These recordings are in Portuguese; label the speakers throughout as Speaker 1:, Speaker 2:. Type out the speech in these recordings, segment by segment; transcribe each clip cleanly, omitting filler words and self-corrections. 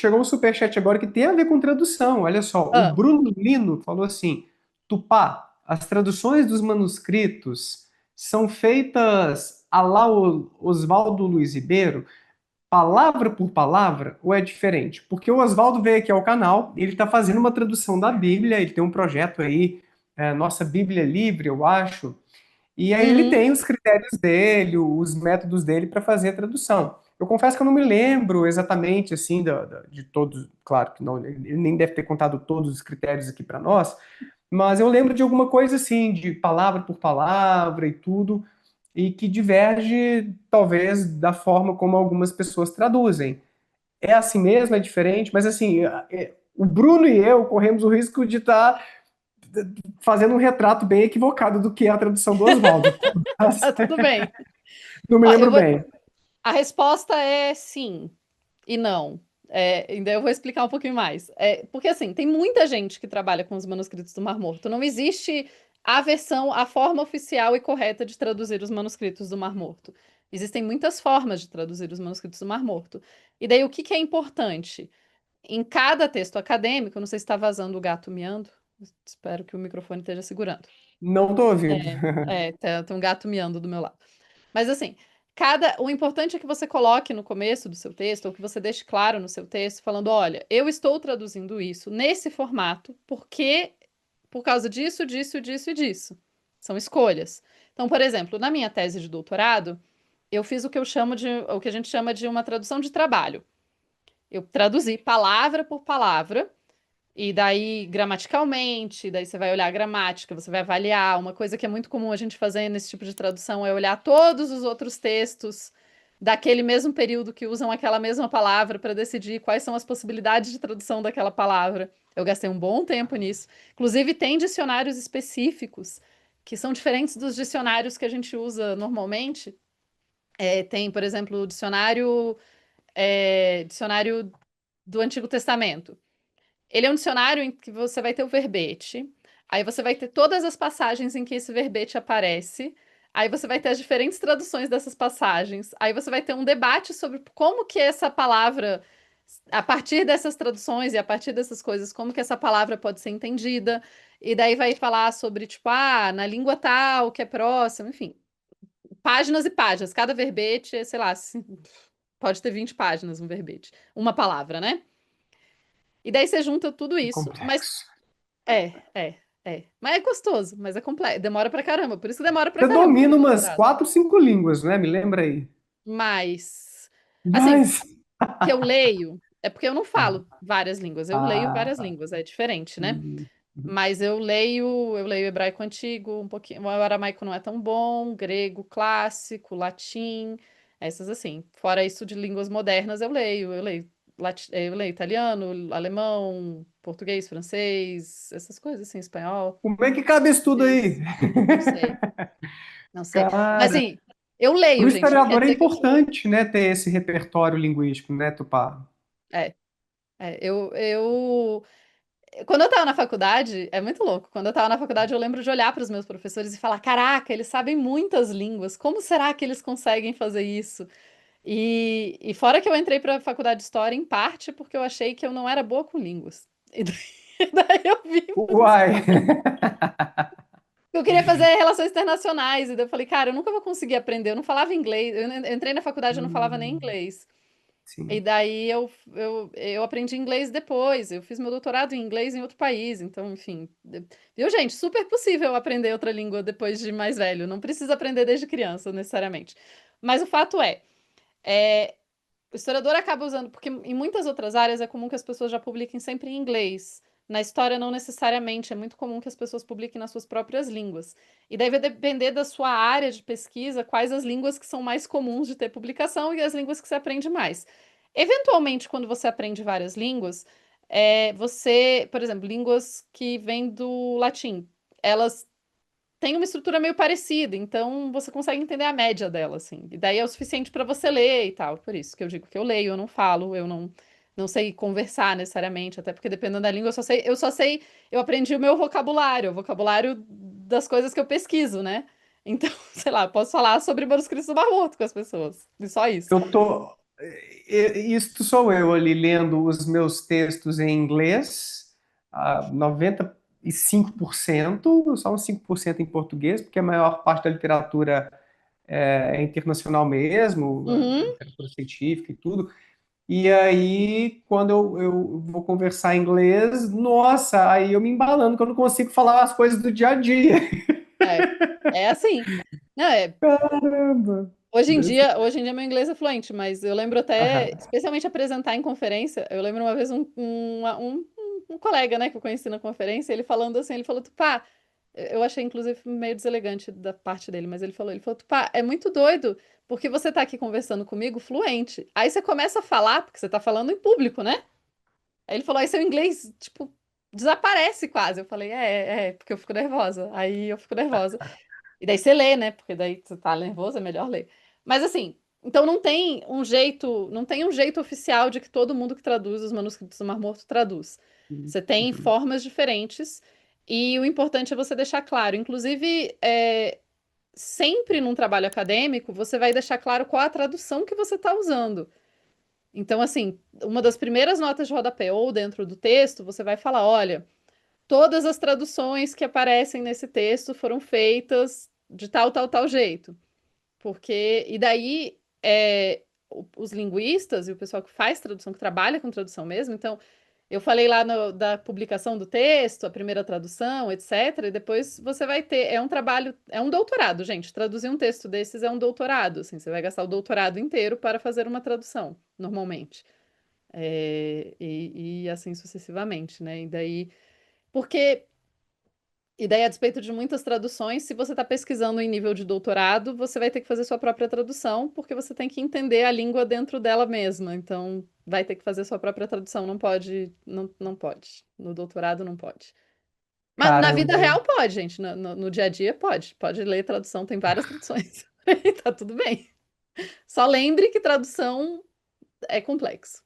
Speaker 1: chegou um superchat agora que tem a ver com tradução. Olha só, o
Speaker 2: Ah,
Speaker 1: Bruno Lino falou assim: Tupá, as traduções dos manuscritos são feitas a lá Oswaldo Luiz Ribeiro, palavra por palavra, ou é diferente? Porque o Oswaldo veio aqui ao canal, ele está fazendo uma tradução da Bíblia, ele tem um projeto aí, Nossa Bíblia Livre, eu acho, e aí ele
Speaker 2: uhum.
Speaker 1: tem os critérios dele, os métodos dele para fazer a tradução. Eu confesso que eu não me lembro exatamente assim de todos, claro que não, ele nem deve ter contado todos os critérios aqui para nós, mas eu lembro de alguma coisa assim, de palavra por palavra e tudo, e que diverge talvez da forma como algumas pessoas traduzem. É assim mesmo, é diferente, mas assim, o Bruno e eu corremos o risco de estar fazendo um retrato bem equivocado do que é a tradução do Oswaldo.
Speaker 2: Tá tudo bem.
Speaker 1: Não me
Speaker 2: Ó,
Speaker 1: lembro bem.
Speaker 2: a resposta é sim e não. Ainda eu vou explicar um pouquinho mais. Porque assim, tem muita gente que trabalha com os manuscritos do Mar Morto. Não existe a forma oficial e correta de traduzir os manuscritos do Mar Morto. Existem muitas formas de traduzir os manuscritos do Mar Morto. E daí o que que é importante? Em cada texto acadêmico, não sei se está vazando o gato miando. Espero que o microfone esteja segurando.
Speaker 1: Não estou ouvindo.
Speaker 2: Tem um gato miando do meu lado. Mas assim, o importante é que você coloque no começo do seu texto, ou que você deixe claro no seu texto, falando: olha, eu estou traduzindo isso nesse formato porque por causa disso, disso, disso e disso. São escolhas. Então, por exemplo, na minha tese de doutorado, eu fiz o que a gente chama de uma tradução de trabalho. Eu traduzi palavra por palavra e daí, gramaticalmente, daí você vai olhar a gramática, você vai avaliar. Uma coisa que é muito comum a gente fazer nesse tipo de tradução é olhar todos os outros textos daquele mesmo período que usam aquela mesma palavra para decidir quais são as possibilidades de tradução daquela palavra. Eu gastei um bom tempo nisso. Inclusive, tem dicionários específicos que são diferentes dos dicionários que a gente usa normalmente. Tem, por exemplo, o dicionário do Antigo Testamento. Ele é um dicionário em que você vai ter o verbete, aí você vai ter todas as passagens em que esse verbete aparece, aí você vai ter as diferentes traduções dessas passagens, aí você vai ter um debate sobre como que essa palavra, a partir dessas traduções e a partir dessas coisas, como que essa palavra pode ser entendida, e daí vai falar sobre, tipo, na língua tal, que é próximo, enfim, páginas e páginas, cada verbete, sei lá, pode ter 20 páginas um verbete, uma palavra, né? E daí você junta tudo
Speaker 1: É
Speaker 2: isso, mas
Speaker 1: complexo.
Speaker 2: Mas é gostoso, mas é complexo. Demora pra caramba. Por isso que demora pra
Speaker 1: Você
Speaker 2: caramba o
Speaker 1: domina
Speaker 2: meu
Speaker 1: umas
Speaker 2: doutorado.
Speaker 1: 4, 5 línguas, né? Me lembra aí.
Speaker 2: Mas, assim,
Speaker 1: Mas.
Speaker 2: que eu leio, é porque eu não falo várias línguas. Eu leio
Speaker 1: Ah,
Speaker 2: várias
Speaker 1: tá.
Speaker 2: línguas, é diferente, né?
Speaker 1: Uhum.
Speaker 2: Mas eu leio hebraico antigo, um pouquinho. O aramaico não é tão bom, grego clássico, latim, essas assim. Fora isso de línguas modernas, eu leio italiano, alemão, português, francês, essas coisas assim, espanhol.
Speaker 1: Como é que cabe isso tudo aí?
Speaker 2: Inglês. Não sei, não sei. Mas
Speaker 1: Cara,
Speaker 2: assim, eu
Speaker 1: para o
Speaker 2: leio, gente, não quer
Speaker 1: historiador é
Speaker 2: dizer que eu falo.
Speaker 1: importante, né, ter esse repertório linguístico, né, Tupá?
Speaker 2: É, quando eu tava na faculdade, é muito louco. Quando eu tava na faculdade, eu lembro de olhar para os meus professores e falar: caraca, eles sabem muitas línguas, como será que eles conseguem fazer isso? E fora que eu entrei para a faculdade de História, em parte porque eu achei que eu não era boa com línguas. E daí, daí eu vim fazer
Speaker 1: Uai,
Speaker 2: eu queria fazer relações internacionais, e daí eu falei, cara, eu nunca vou conseguir aprender. Eu não falava inglês, eu entrei na faculdade e eu não falava nem
Speaker 1: Hum,
Speaker 2: inglês. E
Speaker 1: sim.
Speaker 2: daí eu aprendi inglês depois. Eu fiz meu doutorado em inglês em outro país. Então, enfim. Viu, gente? Super possível aprender outra língua depois de mais velho. Não precisa aprender desde criança, necessariamente. Mas o fato é, o historiador acaba usando, porque em muitas outras áreas é comum que as pessoas já publiquem sempre em inglês. Na história, não necessariamente, é muito comum que as pessoas publiquem nas suas próprias línguas. E daí vai depender da sua área de pesquisa, quais as línguas que são mais comuns de ter publicação e as línguas que você aprende mais. Eventualmente, quando você aprende várias línguas, por exemplo, línguas que vêm do latim, elas tem uma estrutura meio parecida, então você consegue entender a média dela, assim. E daí é o suficiente para você ler e tal. Por isso que eu digo que eu leio, eu não falo, eu não sei conversar necessariamente, até porque dependendo da língua, eu aprendi o meu vocabulário, o vocabulário das coisas que eu pesquiso, né? Então, sei lá, posso falar sobre manuscritos do Barroto com as pessoas, e só isso.
Speaker 1: Eu tô. Isto sou eu ali lendo os meus textos em inglês, 95%, só uns 5% em português, porque a maior parte da literatura é internacional mesmo, a
Speaker 2: Uhum.
Speaker 1: literatura científica e tudo. E aí, quando eu vou conversar em inglês, nossa, aí eu me embalando, que eu não consigo falar as coisas do dia a dia.
Speaker 2: É, é assim. Não,
Speaker 1: Caramba!
Speaker 2: hoje em dia meu inglês é fluente, mas eu lembro até,
Speaker 1: Aham.
Speaker 2: especialmente apresentar em conferência, eu lembro uma vez um colega, né, que eu conheci na conferência, ele falando assim, ele falou, Tupá, eu achei inclusive meio deselegante da parte dele, mas ele falou, Tupá, é muito doido, porque você tá aqui conversando comigo fluente, aí você começa a falar, porque você tá falando em público, né? Aí ele falou, aí seu inglês, tipo, desaparece quase. Eu falei, porque eu fico nervosa. Aí eu fico nervosa. E daí você lê, né? Porque daí você tá nervoso, é melhor ler. Mas assim, então não tem um jeito oficial de que todo mundo que traduz os manuscritos do Mar Morto traduz. Você tem
Speaker 1: Uhum.
Speaker 2: formas diferentes e o importante é você deixar claro. Inclusive, sempre num trabalho acadêmico, você vai deixar claro qual a tradução que você está usando. Então, assim, uma das primeiras notas de rodapé ou dentro do texto, você vai falar, olha, todas as traduções que aparecem nesse texto foram feitas de tal, tal, tal jeito. E daí, os linguistas e o pessoal que faz tradução, que trabalha com tradução mesmo, então, eu falei lá da publicação do texto, a primeira tradução, etc. E depois você vai ter, é um trabalho, é um doutorado, gente. Traduzir um texto desses é um doutorado, assim, você vai gastar o doutorado inteiro para fazer uma tradução, normalmente. E assim sucessivamente, né? Porque e daí, a despeito de muitas traduções, se você está pesquisando em nível de doutorado, você vai ter que fazer sua própria tradução, porque você tem que entender a língua dentro dela mesma. Então, vai ter que fazer sua própria tradução. Não pode, não, não pode. No doutorado não pode. Mas na vida
Speaker 1: Caramba,
Speaker 2: real pode, gente. No dia a dia pode. Pode ler tradução, tem várias traduções. Tá tudo bem. Só lembre que tradução é complexo.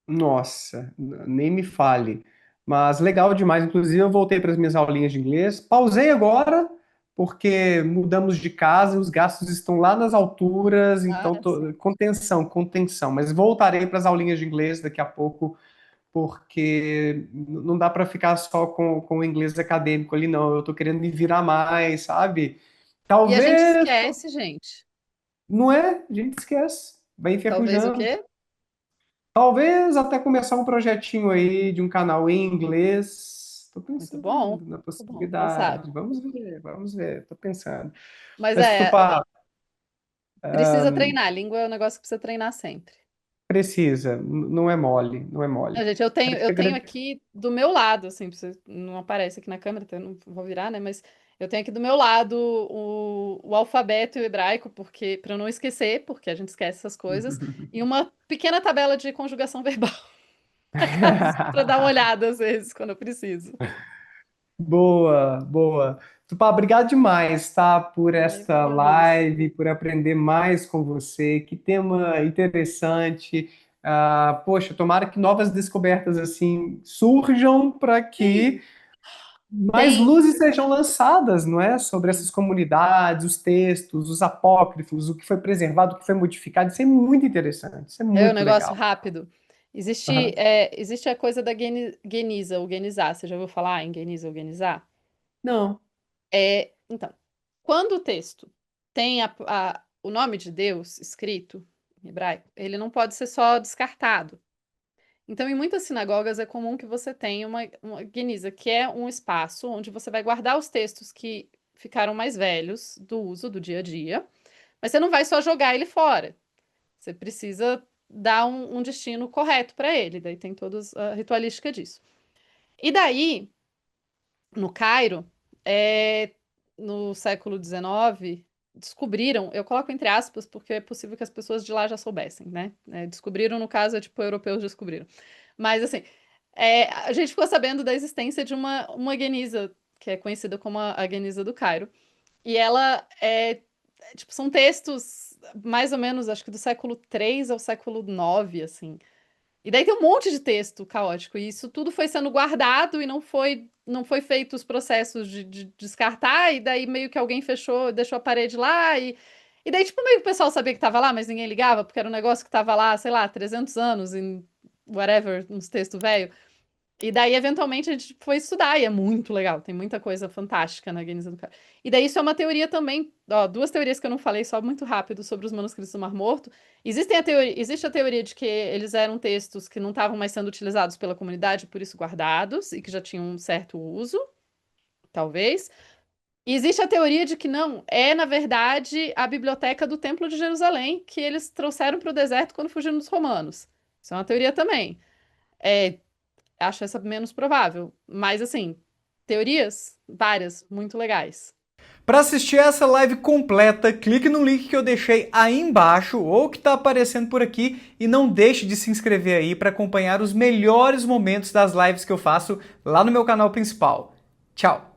Speaker 1: nossa, nem me fale. Mas legal demais. Inclusive, eu voltei para as minhas aulinhas de inglês. Pausei agora, porque mudamos de casa, os gastos estão lá nas alturas,
Speaker 2: Ah,
Speaker 1: então
Speaker 2: sim.
Speaker 1: contenção, contenção. Mas voltarei para as aulinhas de inglês daqui a pouco, porque não dá para ficar só com o inglês acadêmico ali, não. Eu estou querendo me virar mais, sabe?
Speaker 2: E a gente
Speaker 1: Talvez,
Speaker 2: esquece, gente.
Speaker 1: não é? A gente esquece. Vai
Speaker 2: Talvez o
Speaker 1: enferrujando.
Speaker 2: quê?
Speaker 1: Talvez até começar um projetinho aí de um canal em inglês. Tô
Speaker 2: Muito bom.
Speaker 1: pensando na
Speaker 2: Muito bom. Quem sabe?
Speaker 1: possibilidade. Vamos ver, vamos ver. Tô pensando.
Speaker 2: Mas
Speaker 1: Mas, Tupá,
Speaker 2: precisa treinar. Língua é um negócio que precisa treinar sempre.
Speaker 1: precisa. Não é mole, não é
Speaker 2: Não,
Speaker 1: mole.
Speaker 2: gente, eu tenho,
Speaker 1: Quero te
Speaker 2: eu tenho
Speaker 1: agradecer.
Speaker 2: aqui do meu lado, assim, não aparece aqui na câmera, então eu não vou virar, né? Mas eu tenho aqui do meu lado o alfabeto e o hebraico, porque para eu não esquecer, porque a gente esquece essas coisas, e uma pequena tabela de conjugação verbal, para dar uma olhada às vezes, quando eu preciso.
Speaker 1: Boa, boa. Tupá, obrigado demais, tá? Por
Speaker 2: Ah, eu que
Speaker 1: esta
Speaker 2: agradeço.
Speaker 1: live, por aprender mais com você. Que tema interessante. Poxa, tomara que novas descobertas assim surjam para
Speaker 2: Sim,
Speaker 1: que mais
Speaker 2: tem.
Speaker 1: luzes sejam lançadas, não é? Sobre
Speaker 2: Sim.
Speaker 1: essas comunidades, os textos, os apócrifos, o que foi preservado, o que foi modificado. Isso é muito interessante, isso é
Speaker 2: É um
Speaker 1: muito
Speaker 2: negócio
Speaker 1: legal.
Speaker 2: rápido. Existe,
Speaker 1: Aham.
Speaker 2: existe a coisa da Geniza, ou Genizar. Você já ouviu falar em Geniza ou Genizar?
Speaker 1: Não.
Speaker 2: Então, quando o texto tem o nome de Deus escrito em hebraico, ele não pode ser só descartado. Então, em muitas sinagogas é comum que você tenha uma geniza, que é um espaço onde você vai guardar os textos que ficaram mais velhos do uso do dia a dia, mas você não vai só jogar ele fora. Você precisa dar um destino correto para ele. Daí tem toda a ritualística disso. E daí, no Cairo, no século XIX, descobriram, eu coloco entre aspas, porque é possível que as pessoas de lá já soubessem, né? Descobriram, no caso, é tipo, europeus descobriram. Mas, assim, a gente ficou sabendo da existência de uma Geniza, que é conhecida como a Geniza do Cairo. E ela tipo, são textos mais ou menos, acho que do século III ao século IX, assim. E daí tem um monte de texto caótico, e isso tudo foi sendo guardado e não foi feito os processos de descartar, e daí meio que alguém fechou, deixou a parede lá, E daí, tipo, meio que o pessoal sabia que tava lá, mas ninguém ligava, porque era um negócio que tava lá, sei lá, 300 anos, em whatever, uns textos velho. E daí, eventualmente, a gente foi estudar, e é muito legal, tem muita coisa fantástica na Guinness do Cara. E daí, isso é uma teoria também, ó, duas teorias que eu não falei, só muito rápido, sobre os manuscritos do Mar Morto. Existe a teoria de que eles eram textos que não estavam mais sendo utilizados pela comunidade, por isso guardados, e que já tinham um certo uso, talvez. E existe a teoria de que não, é, na verdade, a biblioteca do Templo de Jerusalém, que eles trouxeram para o deserto quando fugiram dos romanos. Isso é uma teoria também. É, acho essa menos provável. Mas, assim, teorias, várias, muito legais.
Speaker 3: Para assistir essa live completa, clique no link que eu deixei aí embaixo ou que está aparecendo por aqui e não deixe de se inscrever aí para acompanhar os melhores momentos das lives que eu faço lá no meu canal principal. Tchau!